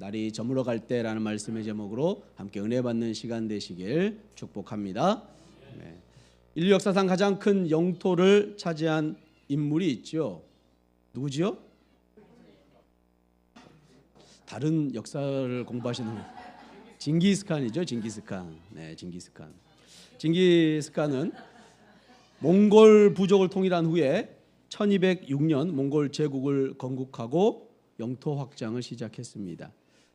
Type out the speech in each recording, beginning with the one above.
날이 저물어 갈 때라는 말씀의 제목으로 함께 은혜 받는 시간 되시길 축복합니다. 네. 인류 역사상 가장 큰 영토를 차지한 인물이 있죠. 누구지요? 다른 역사를 공부하시는 징기스칸이죠. 징기스칸. 네, 징기스칸. 징기스칸은 몽골 부족을 통일한 후에 1206년 몽골 제국을 건국하고 영토 확장을 시작했습니다.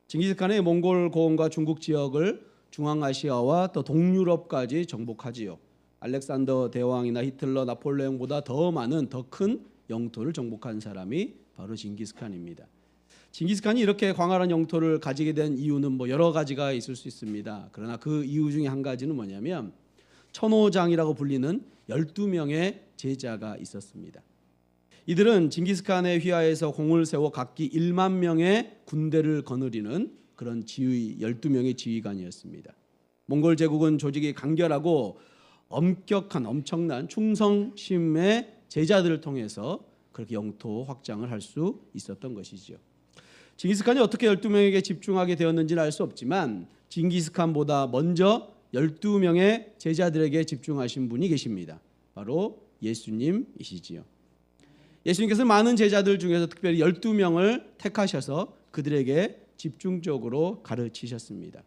징기스칸의 몽골 고원과 중국 지역을 중앙아시아와 또 동유럽까지 정복하지요. 알렉산더 대왕이나 히틀러, 나폴레옹보다 더 많은 더 큰 영토를 정복한 사람이 바로 징기스칸입니다. 징기스칸이 이렇게 광활한 영토를 가지게 된 이유는 여러 가지가 있을 수 있습니다. 그러나 그 이유 중에 한 가지는 뭐냐면 천호장이라고 불리는 12명의 제자가 있었습니다. 이들은 징기스칸의 휘하에서 공을 세워 각기 1만 명의 군대를 거느리는 그런 지휘 12명의 지휘관이었습니다. 몽골 제국은 조직이 간결하고 엄격한 엄청난 충성심의 제자들을 통해서 그렇게 영토 확장을 할 수 있었던 것이죠. 징기스칸이 어떻게 12명에게 집중하게 되었는지는 알 수 없지만 징기스칸보다 먼저 12명의 제자들에게 집중하신 분이 계십니다. 바로 예수님이시지요. 예수님께서 많은 제자들 중에서 특별히 12명을 택하셔서 그들에게 집중적으로 가르치셨습니다.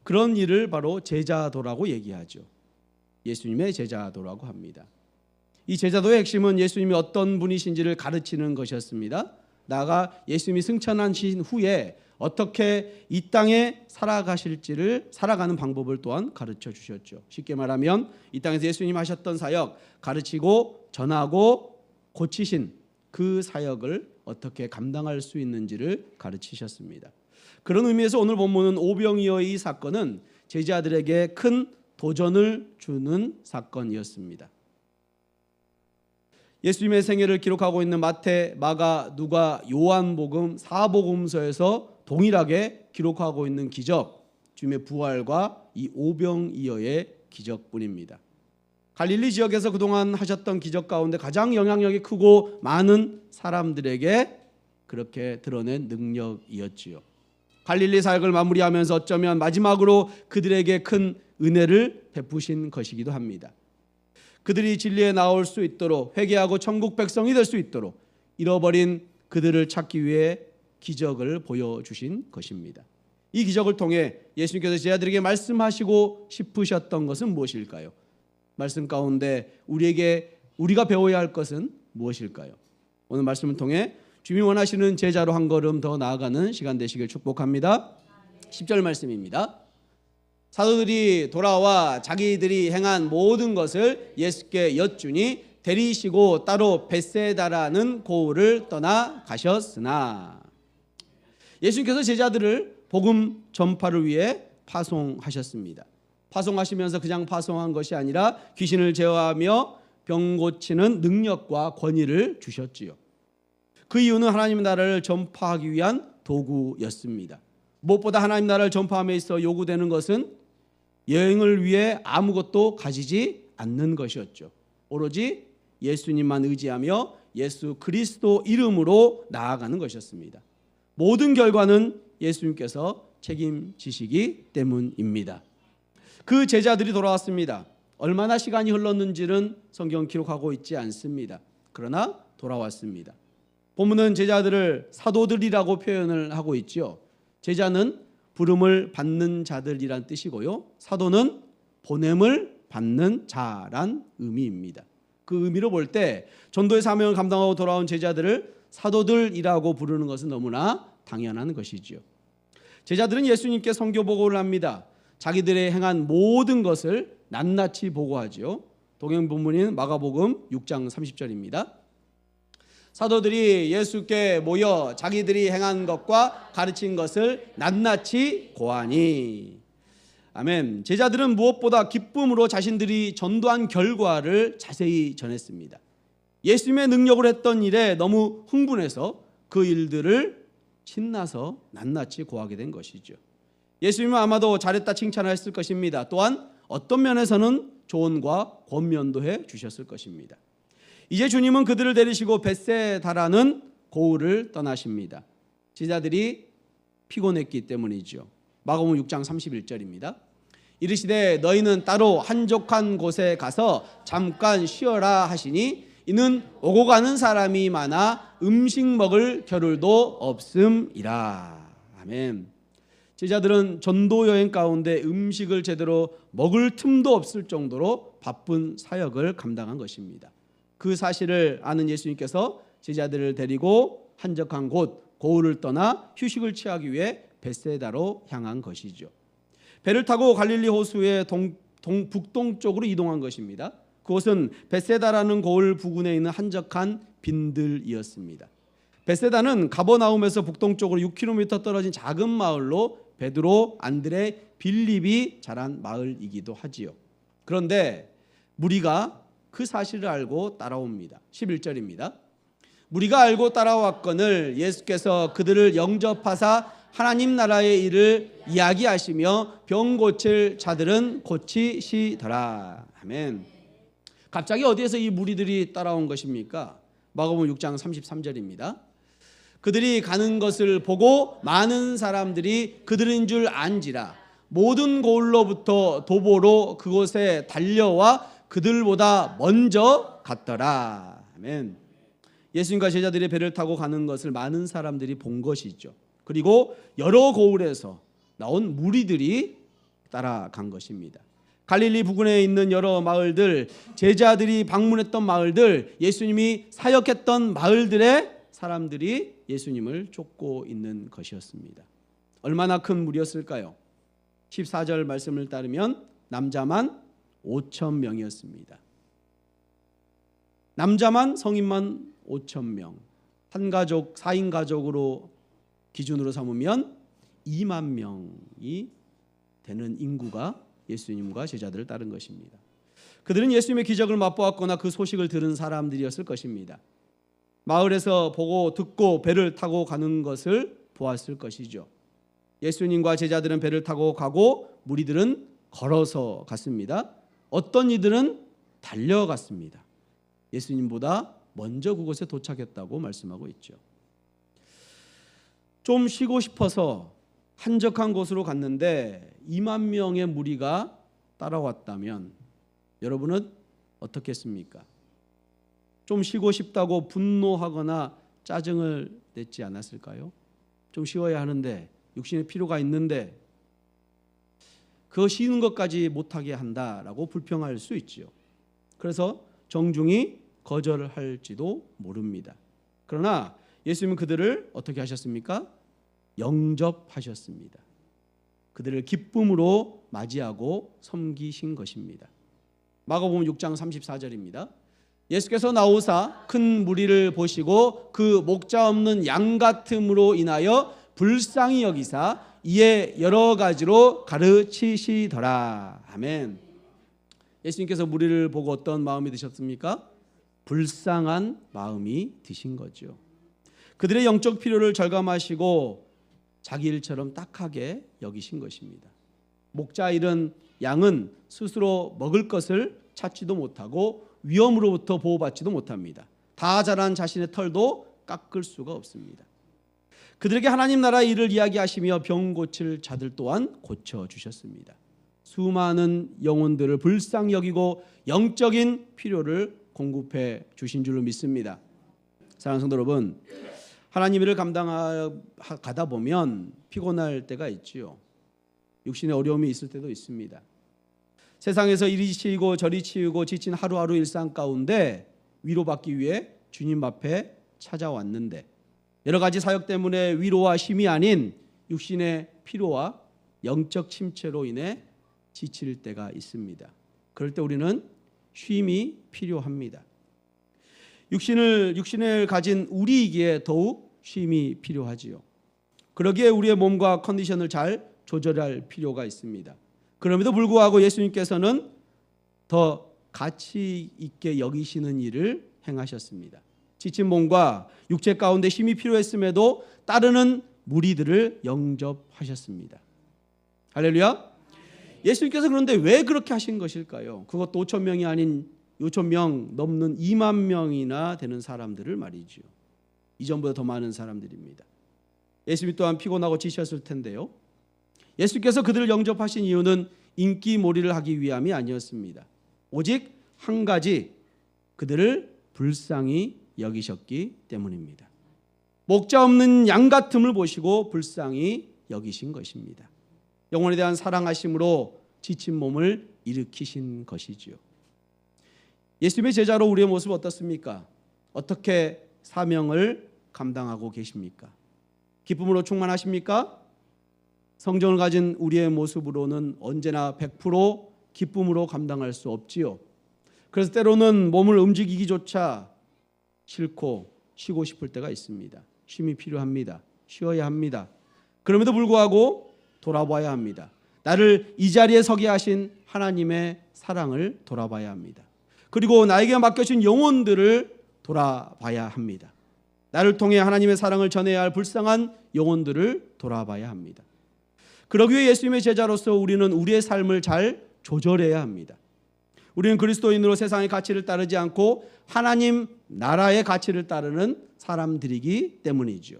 그런 일을 바로 제자도라고 얘기하죠. 예수님의 제자도라고 합니다. 이 제자도의 핵심은 예수님이 어떤 분이신지를 가르치는 것이었습니다. 나아가 예수님이 승천하신 후에 어떻게 이 땅에 살아가실지를 살아가는 방법을 또한 가르쳐 주셨죠. 쉽게 말하면 이 땅에서 예수님 하셨던 사역, 가르치고 전하고 고치신 그 사역을 어떻게 감당할 수 있는지를 가르치셨습니다. 그런 의미에서 오늘 본문은 오병이어의 이 사건은 제자들에게 큰 도전을 주는 사건이었습니다. 예수님의 생애를 기록하고 있는 마태, 마가, 누가, 요한복음, 사복음서에서 동일하게 기록하고 있는 기적, 주님의 부활과 이 오병이어의 기적뿐입니다. 갈릴리 지역에서 그동안 하셨던 기적 가운데 가장 영향력이 크고 많은 사람들에게 그렇게 드러낸 능력이었지요. 갈릴리 사역을 마무리하면서 어쩌면 마지막으로 그들에게 큰 은혜를 베푸신 것이기도 합니다. 그들이 진리에 나올 수 있도록 회개하고 천국 백성이 될 수 있도록 잃어버린 그들을 찾기 위해 기적을 보여주신 것입니다. 이 기적을 통해 예수님께서 제자들에게 말씀하시고 싶으셨던 것은 무엇일까요? 말씀 가운데 우리가 배워야 할 것은 무엇일까요? 오늘 말씀을 통해 주님이 원하시는 제자로 한 걸음 더 나아가는 시간 되시길 축복합니다. 10절 말씀입니다. 사도들이 돌아와 자기들이 행한 모든 것을 예수께 여쭈니 데리시고 따로 벳세다라는 고을을 떠나 가셨으나, 예수님께서 제자들을 복음 전파를 위해 파송하셨습니다. 파송하시면서 그냥 파송한 것이 아니라 귀신을 제어하며 병 고치는 능력과 권위를 주셨지요. 그 이유는 하나님의 나라를 전파하기 위한 도구였습니다. 무엇보다 하나님 나라를 전파함에 있어 요구되는 것은 여행을 위해 아무것도 가지지 않는 것이었죠. 오로지 예수님만 의지하며 예수 그리스도 이름으로 나아가는 것이었습니다. 모든 결과는 예수님께서 책임지시기 때문입니다. 그 제자들이 돌아왔습니다. 얼마나 시간이 흘렀는지는 성경 기록하고 있지 않습니다. 그러나 돌아왔습니다. 본문은 제자들을 사도들이라고 표현을 하고 있죠. 제자는 부름을 받는 자들이란 뜻이고요. 사도는 보냄을 받는 자란 의미입니다. 그 의미로 볼 때 전도의 사명을 감당하고 돌아온 제자들을 사도들이라고 부르는 것은 너무나 당연한 것이지요. 제자들은 예수님께 선교 보고를 합니다. 자기들의 행한 모든 것을 낱낱이 보고하죠. 동행 본문인 마가복음 6장 30절입니다. 사도들이 예수께 모여 자기들이 행한 것과 가르친 것을 낱낱이 고하니. 아멘. 제자들은 무엇보다 기쁨으로 자신들이 전도한 결과를 자세히 전했습니다. 예수님의 능력을 했던 일에 너무 흥분해서 그 일들을 신나서 낱낱이 고하게 된 것이죠. 예수님은 아마도 잘했다 칭찬하셨을 것입니다. 또한 어떤 면에서는 조언과 권면도 해 주셨을 것입니다. 이제 주님은 그들을 데리시고 벳세다라는 고을을 떠나십니다. 제자들이 피곤했기 때문이죠. 마가복음 6장 31절입니다. 이르시되 너희는 따로 한적한 곳에 가서 잠깐 쉬어라 하시니 이는 오고 가는 사람이 많아 음식 먹을 겨를도 없음이라. 아멘. 제자들은 전도 여행 가운데 음식을 제대로 먹을 틈도 없을 정도로 바쁜 사역을 감당한 것입니다. 그 사실을 아는 예수님께서 제자들을 데리고 한적한 곳 고을을 떠나 휴식을 취하기 위해 벳세다로 향한 것이죠. 배를 타고 갈릴리 호수의 북동쪽으로 이동한 것입니다. 그곳은 벳세다라는 고을 부근에 있는 한적한 빈들이었습니다. 벳세다는 가버나움에서 북동쪽으로 6km 떨어진 작은 마을로 베드로, 안드레, 빌립이 자란 마을이기도 하지요. 그런데 무리가 그 사실을 알고 따라옵니다. 11절입니다. 무리가 알고 따라왔거늘 예수께서 그들을 영접하사 하나님 나라의 일을 이야기하시며 병 고칠 자들은 고치시더라. 아멘. 갑자기 어디에서 이 무리들이 따라온 것입니까? 마가복음 6장 33절입니다. 그들이 가는 것을 보고 많은 사람들이 그들인 줄 안지라 모든 고을로부터 도보로 그곳에 달려와 그들보다 먼저 갔더라. 아멘. 예수님과 제자들이 배를 타고 가는 것을 많은 사람들이 본 것이죠. 그리고 여러 고을에서 나온 무리들이 따라간 것입니다. 갈릴리 부근에 있는 여러 마을들, 제자들이 방문했던 마을들, 예수님이 사역했던 마을들의 사람들이 예수님을 쫓고 있는 것이었습니다. 얼마나 큰 무리였을까요? 14절 말씀을 따르면 남자만 5,000명이었습니다. 남자만 성인만 5,000명. 한 가족 4인 가족으로 기준으로 삼으면 2만 명이 되는 인구가 예수님과 제자들을 따른 것입니다. 그들은 예수님의 기적을 맛보았거나 그 소식을 들은 사람들이었을 것입니다. 마을에서 보고 듣고 배를 타고 가는 것을 보았을 것이죠. 예수님과 제자들은 배를 타고 가고 무리들은 걸어서 갔습니다. 어떤 이들은 달려갔습니다. 예수님보다 먼저 그곳에 도착했다고 말씀하고 있죠. 좀 쉬고 싶어서 한적한 곳으로 갔는데 2만 명의 무리가 따라왔다면 여러분은 어떻겠습니까? 좀 쉬고 싶다고 분노하거나 짜증을 냈지 않았을까요? 좀 쉬어야 하는데 육신의 필요가 있는데 그거 쉬는 것까지 못하게 한다라고 불평할 수 있죠. 그래서 정중히 거절을 할지도 모릅니다. 그러나 예수님은 그들을 어떻게 하셨습니까? 영접하셨습니다. 그들을 기쁨으로 맞이하고 섬기신 것입니다. 마가복음 6장 34절입니다. 예수께서 나오사 큰 무리를 보시고 그 목자 없는 양 같음으로 인하여 불쌍히 여기사 이에 여러 가지로 가르치시더라. 아멘. 예수님께서 무리를 보고 어떤 마음이 드셨습니까? 불쌍한 마음이 드신 거죠. 그들의 영적 필요를 절감하시고 자기 일처럼 딱하게 여기신 것입니다. 목자 잃은 양은 스스로 먹을 것을 찾지도 못하고 위험으로부터 보호받지도 못합니다. 다 자란 자신의 털도 깎을 수가 없습니다. 그들에게 하나님 나라의 일을 이야기하시며 병 고칠 자들 또한 고쳐주셨습니다. 수많은 영혼들을 불쌍히 여기고 영적인 필요를 공급해 주신 줄로 믿습니다. 사랑하는 성도 여러분, 하나님 일을 감당하다 보면 피곤할 때가 있지요. 육신의 어려움이 있을 때도 있습니다. 세상에서 이리 치이고 저리 치이고 지친 하루하루 일상 가운데 위로받기 위해 주님 앞에 찾아왔는데 여러 가지 사역 때문에 위로와 쉼이 아닌 육신의 피로와 영적 침체로 인해 지칠 때가 있습니다. 그럴 때 우리는 쉼이 필요합니다. 육신을 가진 우리이기에 더욱 쉼이 필요하지요. 그러기에 우리의 몸과 컨디션을 잘 조절할 필요가 있습니다. 그럼에도 불구하고 예수님께서는 더 가치 있게 여기시는 일을 행하셨습니다. 지친 몸과 육체 가운데 힘이 필요했음에도 따르는 무리들을 영접하셨습니다. 할렐루야. 예수님께서 그런데 왜 그렇게 하신 것일까요? 그것도 5천 명이 아닌 5천 명 넘는 2만 명이나 되는 사람들을 말이죠. 이전보다 더 많은 사람들입니다. 예수님 또한 피곤하고 지쳤을 텐데요. 예수께서 그들을 영접하신 이유는 인기몰이를 하기 위함이 아니었습니다. 오직 한 가지, 그들을 불쌍히 여기셨기 때문입니다. 목자 없는 양 같음을 보시고 불쌍히 여기신 것입니다. 영혼에 대한 사랑하심으로 지친 몸을 일으키신 것이지요. 예수님의 제자로 우리의 모습 어떻습니까? 어떻게 사명을 감당하고 계십니까? 기쁨으로 충만하십니까? 성경을 가진 우리의 모습으로는 언제나 100% 기쁨으로 감당할 수 없지요. 그래서 때로는 몸을 움직이기조차 싫고 쉬고 싶을 때가 있습니다. 쉼이 필요합니다. 쉬어야 합니다. 그럼에도 불구하고 돌아봐야 합니다. 나를 이 자리에 서게 하신 하나님의 사랑을 돌아봐야 합니다. 그리고 나에게 맡겨진 영혼들을 돌아봐야 합니다. 나를 통해 하나님의 사랑을 전해야 할 불쌍한 영혼들을 돌아봐야 합니다. 그러기 위해 예수님의 제자로서 우리는 우리의 삶을 잘 조절해야 합니다. 우리는 그리스도인으로 세상의 가치를 따르지 않고 하나님 나라의 가치를 따르는 사람들이기 때문이죠.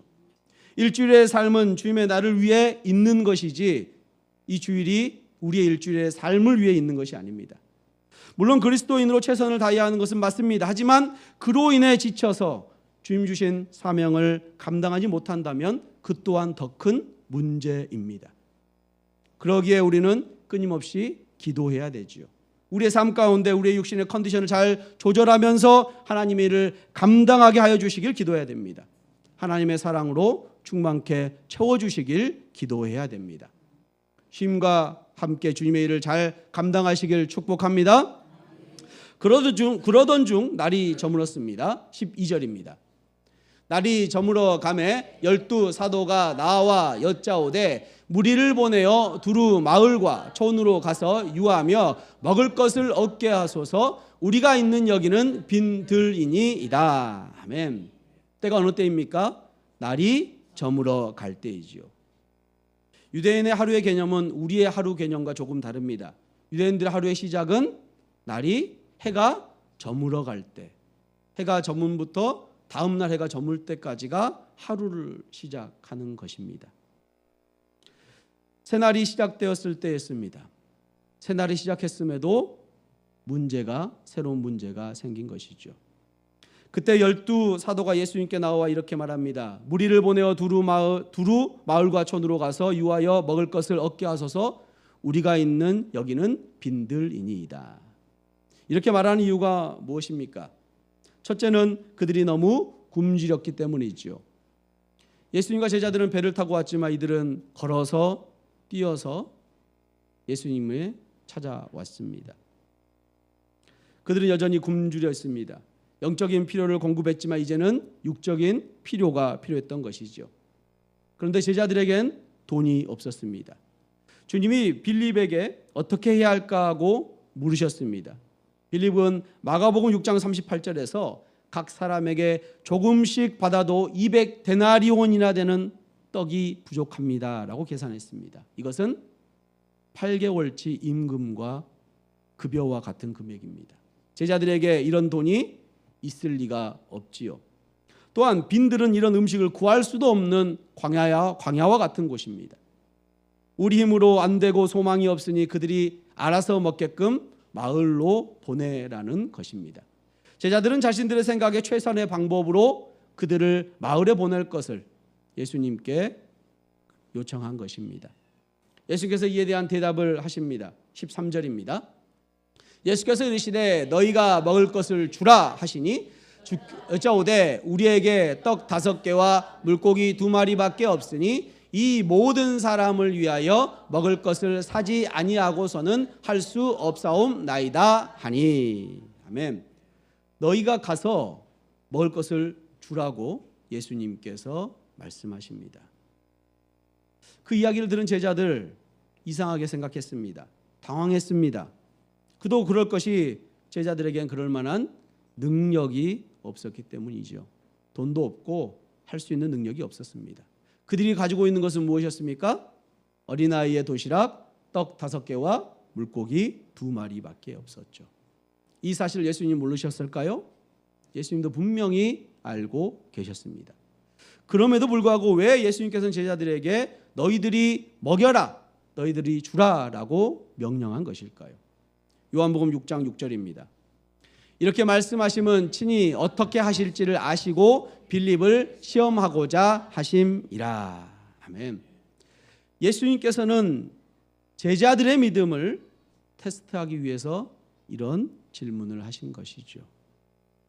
일주일의 삶은 주님의 나를 위해 있는 것이지 이 주일이 우리의 일주일의 삶을 위해 있는 것이 아닙니다. 물론 그리스도인으로 최선을 다해야 하는 것은 맞습니다. 하지만 그로 인해 지쳐서 주님 주신 사명을 감당하지 못한다면 그 또한 더 큰 문제입니다. 그러기에 우리는 끊임없이 기도해야 되지요. 우리의 삶 가운데 우리의 육신의 컨디션을 잘 조절하면서 하나님의 일을 감당하게 하여 주시길 기도해야 됩니다. 하나님의 사랑으로 충만케 채워주시길 기도해야 됩니다. 쉼과 함께 주님의 일을 잘 감당하시길 축복합니다. 그러던 중 날이 저물었습니다. 12절입니다. 날이 저물어 가매 12 사도가 나와 여짜오되 무리를 보내어 두루 마을과 촌으로 가서 유하며 먹을 것을 얻게 하소서. 우리가 있는 여기는 빈들이니이다. 아멘. 때가 어느 때입니까? 날이 저물어 갈 때이지요. 유대인의 하루의 개념은 우리의 하루 개념과 조금 다릅니다. 유대인들의 하루의 시작은 날이 해가 저물어 갈 때, 해가 저문부터 다음 날 해가 저물 때까지가 하루를 시작하는 것입니다. 새날이 시작되었을 때였습니다. 새날이 시작했음에도 새로운 문제가 생긴 것이죠. 그때 12 사도가 예수님께 나와 이렇게 말합니다. 무리를 보내어 두루 마을과 촌으로 가서 유하여 먹을 것을 얻게 하소서. 우리가 있는 여기는 빈들이니이다. 이렇게 말하는 이유가 무엇입니까? 첫째는 그들이 너무 굶주렸기 때문이지요. 예수님과 제자들은 배를 타고 왔지만 이들은 걸어서 뛰어서 예수님을 찾아왔습니다. 그들은 여전히 굶주려 있습니다. 영적인 필요를 공급했지만 이제는 육적인 필요가 필요했던 것이죠. 그런데 제자들에겐 돈이 없었습니다. 주님이 빌립에게 어떻게 해야 할까 하고 물으셨습니다. 빌립은 마가복음 6장 38절에서 각 사람에게 조금씩 받아도 200데나리온이나 되는 떡이 부족합니다 라고 계산했습니다. 이것은 8개월치 임금과 급여와 같은 금액입니다. 제자들에게 이런 돈이 있을 리가 없지요. 또한 빈들은 이런 음식을 구할 수도 없는 광야와 같은 곳입니다. 우리 힘으로 안 되고 소망이 없으니 그들이 알아서 먹게끔 마을로 보내라는 것입니다. 제자들은 자신들의 생각에 최선의 방법으로 그들을 마을에 보낼 것을 예수님께 요청한 것입니다. 예수께서 이에 대한 대답을 하십니다. 13절입니다. 예수께서 이르시되 너희가 먹을 것을 주라 하시니 여짜오되 우리에게 떡 5개와 물고기 2마리밖에 없으니 이 모든 사람을 위하여 먹을 것을 사지 아니하고서는 할 수 없사옵나이다 하니. 아멘. 너희가 가서 먹을 것을 주라고 예수님께서 말씀하십니다. 그 이야기를 들은 제자들 이상하게 생각했습니다. 당황했습니다. 그도 그럴 것이 제자들에겐 그럴 만한 능력이 없었기 때문이죠. 돈도 없고 할 수 있는 능력이 없었습니다. 그들이 가지고 있는 것은 무엇이었습니까? 어린아이의 도시락 떡 5개와 물고기 2마리밖에 없었죠. 이 사실을 예수님 모르셨을까요? 예수님도 분명히 알고 계셨습니다. 그럼에도 불구하고 왜 예수님께서는 제자들에게 너희들이 먹여라, 너희들이 주라라고 명령한 것일까요? 요한복음 6장 6절입니다. 이렇게 말씀하심은 친히 어떻게 하실지를 아시고 빌립을 시험하고자 하심이라. 아멘. 예수님께서는 제자들의 믿음을 테스트하기 위해서 이런 질문을 하신 것이죠.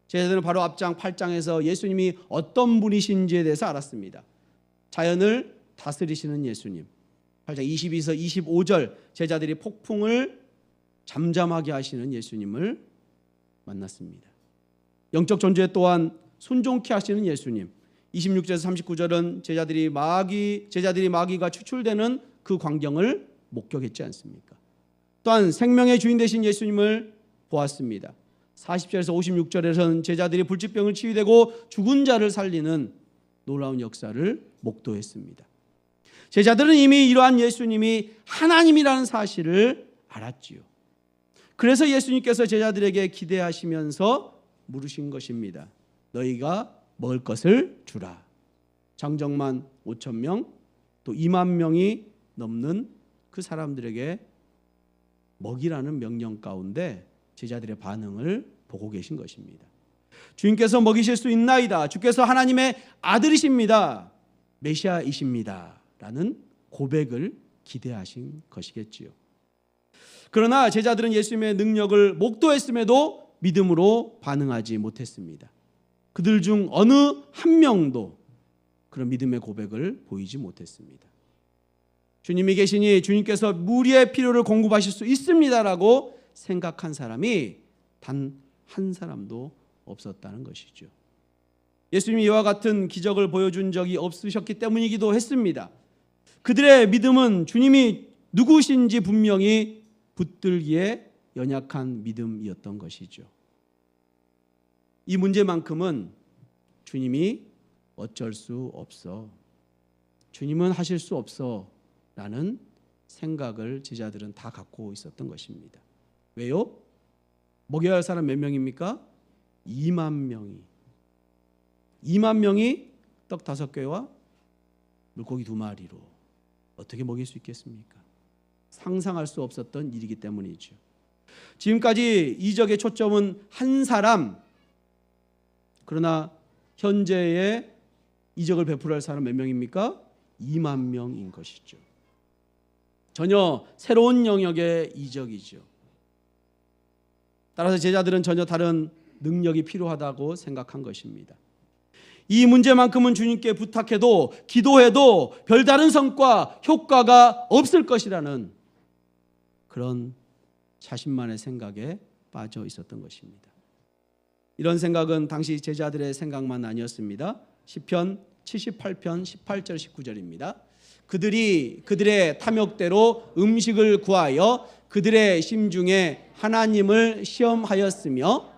제자들은 바로 앞장 8장에서 예수님이 어떤 분이신지에 대해서 알았습니다. 자연을 다스리시는 예수님. 8장 22에서 25절 제자들이 폭풍을 잠잠하게 하시는 예수님을 만났습니다. 영적 존재 또한 순종케 하시는 예수님. 26절에서 39절은 제자들이 마귀가 추출되는 그 광경을 목격했지 않습니까? 또한 생명의 주인 되신 예수님을 보았습니다. 40절에서 56절에서는 제자들이 불치병을 치유되고 죽은 자를 살리는 놀라운 역사를 목도했습니다. 제자들은 이미 이러한 예수님이 하나님이라는 사실을 알았지요. 그래서 예수님께서 제자들에게 기대하시면서 물으신 것입니다. 너희가 먹을 것을 주라. 장정만 5,000명, 또 2만 명이 넘는 그 사람들에게 먹이라는 명령 가운데 제자들의 반응을 보고 계신 것입니다. 주님께서 먹이실 수 있나이다. 주께서 하나님의 아들이십니다. 메시아이십니다. 라는 고백을 기대하신 것이겠지요. 그러나 제자들은 예수님의 능력을 목도했음에도 믿음으로 반응하지 못했습니다. 그들 중 어느 한 명도 그런 믿음의 고백을 보이지 못했습니다. 주님이 계시니 주님께서 무리의 필요를 공급하실 수 있습니다라고 생각한 사람이 단 한 사람도 없었다는 것이죠. 예수님이 이와 같은 기적을 보여준 적이 없으셨기 때문이기도 했습니다. 그들의 믿음은 주님이 누구신지 분명히 붙들기에 연약한 믿음이었던 것이죠. 이 문제만큼은 주님이 어쩔 수 없어, 주님은 하실 수 없어 라는 생각을 제자들은 다 갖고 있었던 것입니다. 왜요? 먹여야 할 사람 몇 명입니까? 2만 명이. 2만 명이 떡 5개와 물고기 2마리로 어떻게 먹일 수 있겠습니까? 상상할 수 없었던 일이기 때문이죠. 지금까지 이적의 초점은 한 사람, 그러나 현재의 이적을 베풀어야 할 사람 몇 명입니까? 2만 명인 것이죠. 전혀 새로운 영역의 이적이죠. 따라서 제자들은 전혀 다른 능력이 필요하다고 생각한 것입니다. 이 문제만큼은 주님께 부탁해도 기도해도 별다른 성과, 효과가 없을 것이라는 그런 자신만의 생각에 빠져 있었던 것입니다. 이런 생각은 당시 제자들의 생각만 아니었습니다. 시편 78편 18절 19절입니다. 그들이 그들의 탐욕대로 음식을 구하여 그들의 심중에 하나님을 시험하였으며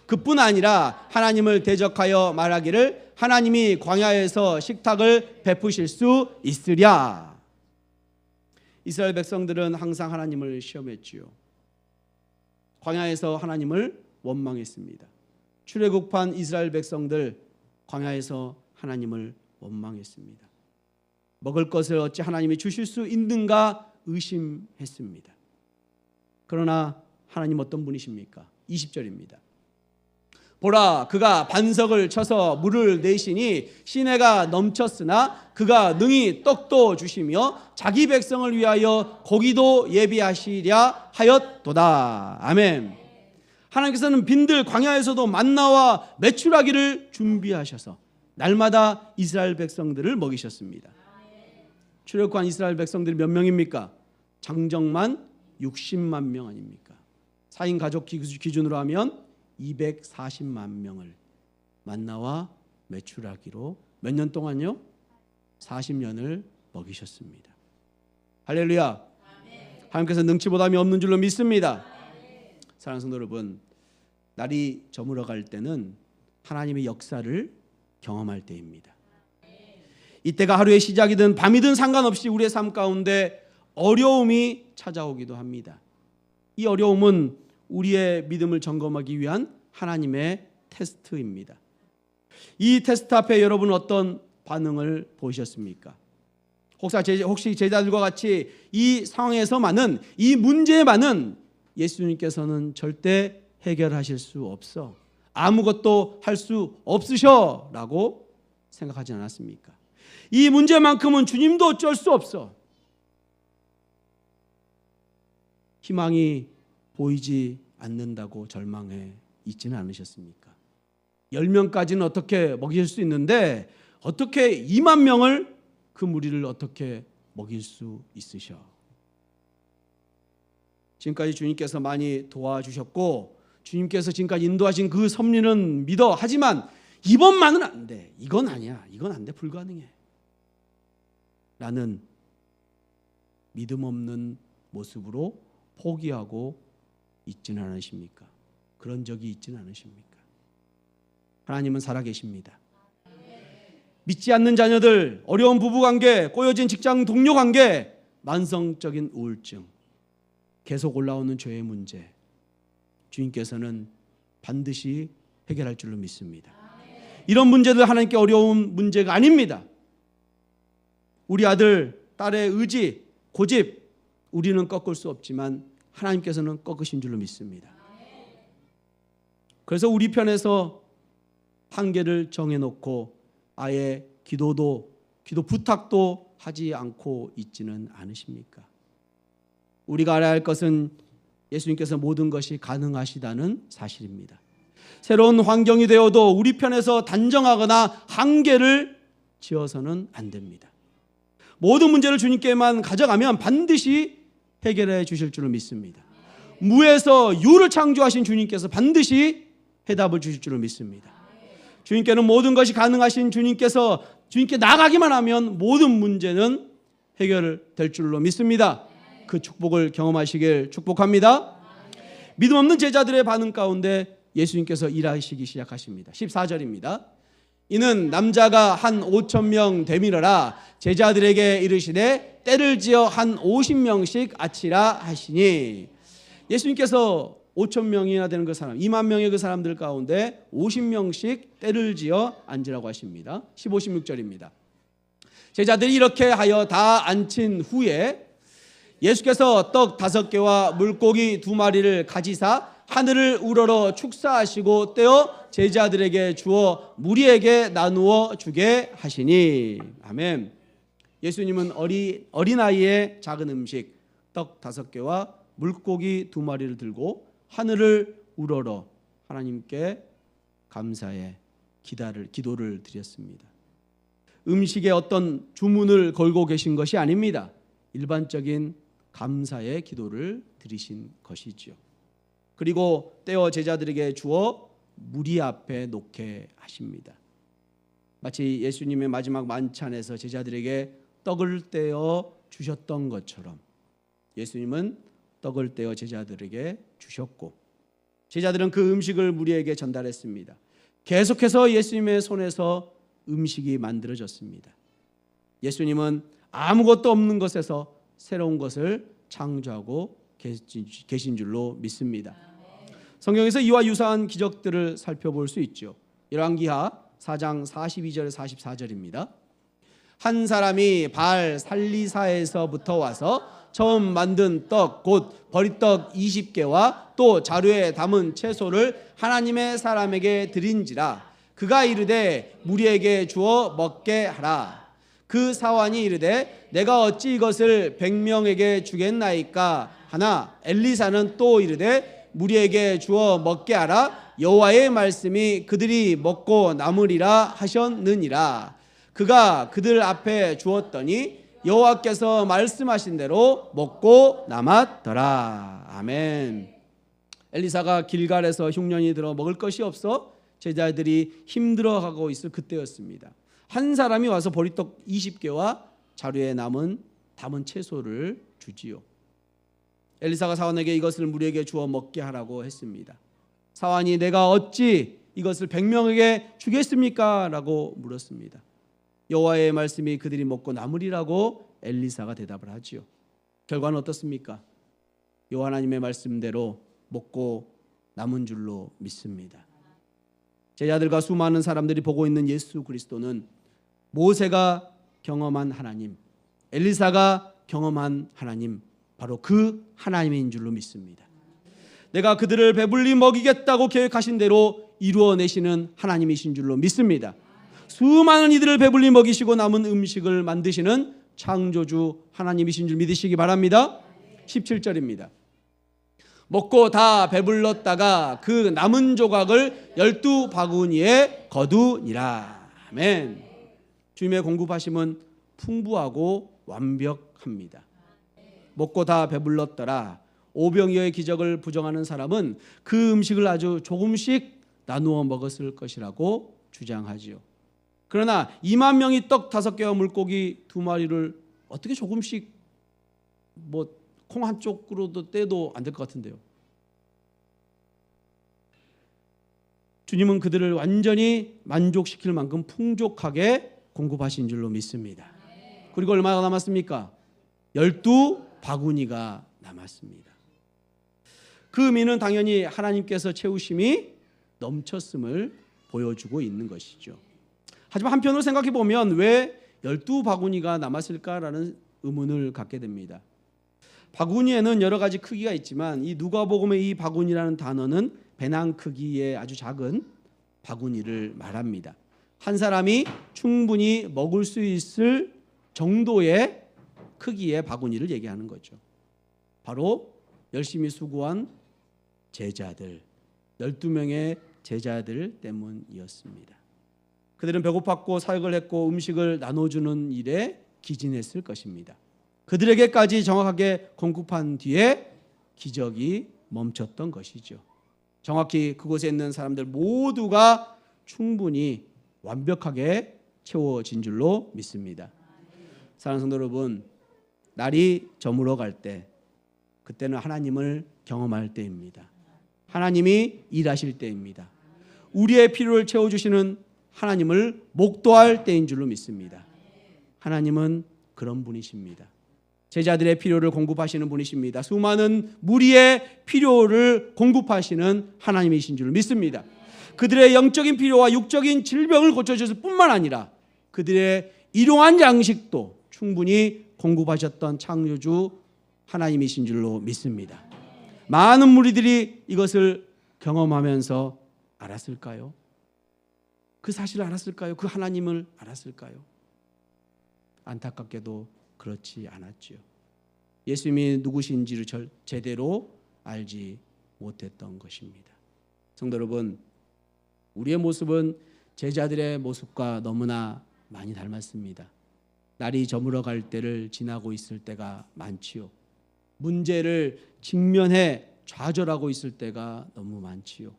그뿐 아니라 하나님을 대적하여 말하기를 하나님이 광야에서 식탁을 베푸실 수 있으랴. 이스라엘 백성들은 항상 하나님을 시험했지요. 광야에서 하나님을 원망했습니다. 출애굽한 이스라엘 백성들 광야에서 하나님을 원망했습니다. 먹을 것을 어찌 하나님이 주실 수 있는가 의심했습니다. 그러나 하나님 어떤 분이십니까? 20절입니다. 보라, 그가 반석을 쳐서 물을 내시니 시내가 넘쳤으나 그가 능히 떡도 주시며 자기 백성을 위하여 고기도 예비하시랴 하였도다. 아멘. 하나님께서는 빈들 광야에서도 만나와 메추라기를 준비하셔서 날마다 이스라엘 백성들을 먹이셨습니다. 출애굽한 이스라엘 백성들이 몇 명입니까? 장정만 60만 명 아닙니까? 4인 가족 기준으로 하면 240만 명을 만나와 메추라기로 몇 년 동안요? 40년을 먹이셨습니다. 할렐루야. 하나님께서 능치 못함이 없는 줄로 믿습니다. 사랑하는 성도 여러분, 날이 저물어 갈 때는 하나님의 역사를 경험할 때입니다. 이때가 하루의 시작이든 밤이든 상관없이 우리의 삶 가운데 어려움이 찾아오기도 합니다. 이 어려움은 우리의 믿음을 점검하기 위한 하나님의 테스트입니다. 이 테스트 앞에 여러분은 어떤 반응을 보이셨습니까? 혹시 제자들과 같이 이 상황에서만은, 이 문제만은 예수님께서는 절대 해결하실 수 없어, 아무것도 할 수 없으셔 라고 생각하지 않았습니까? 이 문제만큼은 주님도 어쩔 수 없어, 희망이 보이지 않는다고 절망해 있지는 않으셨습니까? 10명까지는 어떻게 먹일 수 있는데 어떻게 2만 명을, 그 무리를 어떻게 먹일 수 있으셔? 지금까지 주님께서 많이 도와주셨고 주님께서 지금까지 인도하신 그 섭리는 믿어. 하지만 이번만은 안 돼. 이건 아니야. 이건 안 돼. 불가능해. 라는 믿음 없는 모습으로 포기하고 있지는 않으십니까? 그런 적이 있지는 않으십니까? 하나님은 살아계십니다. 믿지 않는 자녀들, 어려운 부부관계, 꼬여진 직장 동료 관계, 만성적인 우울증, 계속 올라오는 죄의 문제, 주님께서는 반드시 해결할 줄로 믿습니다. 이런 문제들 하나님께 어려운 문제가 아닙니다. 우리 아들, 딸의 의지, 고집, 우리는 꺾을 수 없지만 하나님께서는 꺾으신 줄로 믿습니다. 그래서 우리 편에서 한계를 정해놓고 아예 기도 부탁도 하지 않고 있지는 않으십니까? 우리가 알아야 할 것은 예수님께서 모든 것이 가능하시다는 사실입니다. 새로운 환경이 되어도 우리 편에서 단정하거나 한계를 지어서는 안 됩니다. 모든 문제를 주님께만 가져가면 반드시 해결해 주실 줄을 믿습니다. 무에서 유를 창조하신 주님께서 반드시 해답을 주실 줄을 믿습니다. 주님께는 모든 것이 가능하신 주님께서 주님께 나가기만 하면 모든 문제는 해결될 줄로 믿습니다. 그 축복을 경험하시길 축복합니다. 믿음 없는 제자들의 반응 가운데 예수님께서 일하시기 시작하십니다. 14절입니다. 이는 남자가 한 5,000명 되밀어라 제자들에게 이르시되 때를 지어 한 50명씩 아치라 하시니, 예수님께서 5,000명이나 되는 그 사람, 2만 명의 그 사람들 가운데 50명씩 때를 지어 앉으라고 하십니다. 15, 16절입니다. 제자들이 이렇게 하여 다 앉힌 후에 예수께서 떡 5개와 물고기 2마리를 가지사 하늘을 우러러 축사하시고 떼어 제자들에게 주어 무리에게 나누어 주게 하시니. 아멘. 예수님은 어린아이의 작은 음식 떡 5개와 물고기 2마리를 들고 하늘을 우러러 하나님께 감사의 기도를 드렸습니다. 음식에 어떤 주문을 걸고 계신 것이 아닙니다. 일반적인 감사의 기도를 드리신 것이지요. 그리고 떼어 제자들에게 주어 무리 앞에 놓게 하십니다. 마치 예수님의 마지막 만찬에서 제자들에게 떡을 떼어 주셨던 것처럼 예수님은 떡을 떼어 제자들에게 주셨고 제자들은 그 음식을 무리에게 전달했습니다. 계속해서 예수님의 손에서 음식이 만들어졌습니다. 예수님은 아무것도 없는 것에서 새로운 것을 창조하고 계신 줄로 믿습니다. 성경에서 이와 유사한 기적들을 살펴볼 수 있죠. 열왕기하 4장 42절 44절입니다. 한 사람이 바알 살리사에서부터 와서 처음 만든 떡 곧 버리떡 20개와 또 자루에 담은 채소를 하나님의 사람에게 드린지라. 그가 이르되 무리에게 주어 먹게 하라. 그 사환이 이르되 내가 어찌 이것을 100명에게 주겠나이까 하나 엘리사는 또 이르되 무리에게 주어 먹게 하라. 여호와의 말씀이 그들이 먹고 남으리라 하셨느니라. 그가 그들 앞에 주었더니 여호와께서 말씀하신 대로 먹고 남았더라. 아멘. 엘리사가 길갈에서 흉년이 들어 먹을 것이 없어 제자들이 힘들어하고 있을 그때였습니다. 한 사람이 와서 보리떡 20개와 자루에 담은 채소를 주지요. 엘리사가 사환에게 이것을 무리에게 주어 먹게 하라고 했습니다. 사환이 내가 어찌 이것을 100명에게 주겠습니까? 라고 물었습니다. 여호와의 말씀이 그들이 먹고 남으리라고 엘리사가 대답을 하지요. 결과는 어떻습니까? 여호와 하나님의 말씀대로 먹고 남은 줄로 믿습니다. 제자들과 수많은 사람들이 보고 있는 예수 그리스도는 모세가 경험한 하나님, 엘리사가 경험한 하나님, 바로 그 하나님인 줄로 믿습니다. 내가 그들을 배불리 먹이겠다고 계획하신 대로 이루어내시는 하나님이신 줄로 믿습니다. 수많은 이들을 배불리 먹이시고 남은 음식을 만드시는 창조주 하나님이신 줄 믿으시기 바랍니다. 17절입니다. 먹고 다 배불렀다가 그 남은 조각을 12바구니에 거두니라. 아멘. 주님의 공급하심은 풍부하고 완벽합니다. 먹고 다 배불렀더라. 오병이어의 기적을 부정하는 사람은 그 음식을 아주 조금씩 나누어 먹었을 것이라고 주장하지요. 그러나 2만 명이 떡 5개와 물고기 2마리를 어떻게 조금씩 콩 한 쪽으로도 떼도 안 될 것 같은데요. 주님은 그들을 완전히 만족시킬 만큼 풍족하게 공급하신 줄로 믿습니다. 그리고 얼마나 남았습니까? 12바구니가 남았습니다. 그 의미는 당연히 하나님께서 채우심이 넘쳤음을 보여주고 있는 것이죠. 하지만 한편으로 생각해 보면 왜 12바구니가 남았을까라는 의문을 갖게 됩니다. 바구니에는 여러 가지 크기가 있지만 이 누가복음의 이 바구니라는 단어는 배낭 크기의 아주 작은 바구니를 말합니다. 한 사람이 충분히 먹을 수 있을 정도의 크기의 바구니를 얘기하는 거죠. 바로 열심히 수고한 제자들, 12명의 제자들 때문이었습니다. 그들은 배고팠고 사역을 했고 음식을 나눠주는 일에 기진했을 것입니다. 그들에게까지 정확하게 공급한 뒤에 기적이 멈췄던 것이죠. 정확히 그곳에 있는 사람들 모두가 충분히 완벽하게 채워진 줄로 믿습니다. 사랑하는 성도 여러분, 날이 저물어 갈 때, 그때는 하나님을 경험할 때입니다. 하나님이 일하실 때입니다. 우리의 필요를 채워주시는 하나님을 목도할 때인 줄로 믿습니다. 하나님은 그런 분이십니다. 제자들의 필요를 공급하시는 분이십니다. 수많은 무리의 필요를 공급하시는 하나님이신 줄 믿습니다. 그들의 영적인 필요와 육적인 질병을 고쳐주실 뿐만 아니라 그들의 일용할 양식도 충분히 공급하셨던 창조주 하나님이신 줄로 믿습니다. 많은 무리들이 이것을 경험하면서 알았을까요? 그 사실을 알았을까요? 그 하나님을 알았을까요? 안타깝게도 그렇지 않았죠. 예수님이 누구신지를 제대로 알지 못했던 것입니다. 성도 여러분, 우리의 모습은 제자들의 모습과 너무나 많이 닮았습니다. 날이 저물어 갈 때를 지나고 있을 때가 많지요. 문제를 직면해 좌절하고 있을 때가 너무 많지요.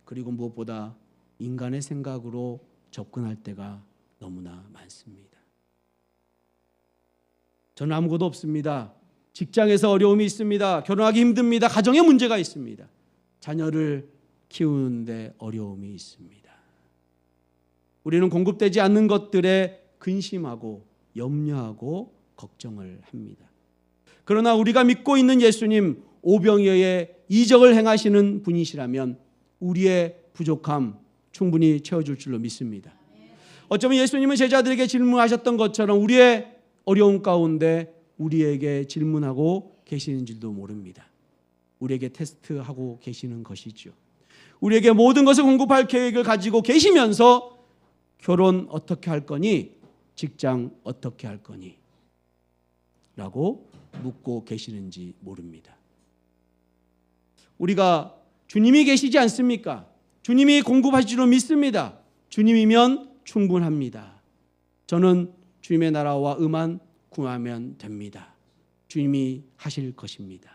그리고 무엇보다 인간의 생각으로 접근할 때가 너무나 많습니다. 저는 아무것도 없습니다. 직장에서 어려움이 있습니다. 결혼하기 힘듭니다. 가정에 문제가 있습니다. 자녀를 키우는데 어려움이 있습니다. 우리는 공급되지 않는 것들에 근심하고 염려하고 걱정을 합니다. 그러나 우리가 믿고 있는 예수님, 오병이어의 이적을 행하시는 분이시라면 우리의 부족함 충분히 채워줄 줄로 믿습니다. 어쩌면 예수님은 제자들에게 질문하셨던 것처럼 우리의 어려움 가운데 우리에게 질문하고 계시는지도 모릅니다. 우리에게 테스트하고 계시는 것이죠. 우리에게 모든 것을 공급할 계획을 가지고 계시면서 결혼 어떻게 할 거니? 직장 어떻게 할 거니? 라고 묻고 계시는지 모릅니다. 우리가 주님이 계시지 않습니까? 주님이 공급하실 줄 믿습니다. 주님이면 충분합니다. 저는 주님의 나라와 의만 구하면 됩니다. 주님이 하실 것입니다.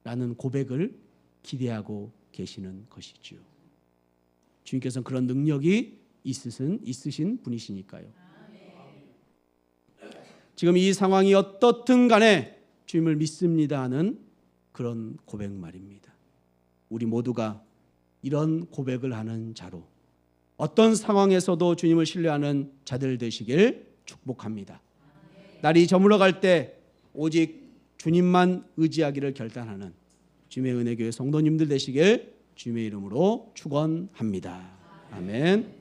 라는 고백을 기대하고 계시는 것이죠. 주님께서는 그런 능력이 있으신 분이시니까요. 지금 이 상황이 어떻든 간에 주님을 믿습니다 하는 그런 고백 말입니다. 우리 모두가 이런 고백을 하는 자로 어떤 상황에서도 주님을 신뢰하는 자들 되시길 축복합니다. 날이 저물어갈 때 오직 주님만 의지하기를 결단하는 주님의 은혜교회 성도님들 되시길 주님의 이름으로 축원합니다. 아멘.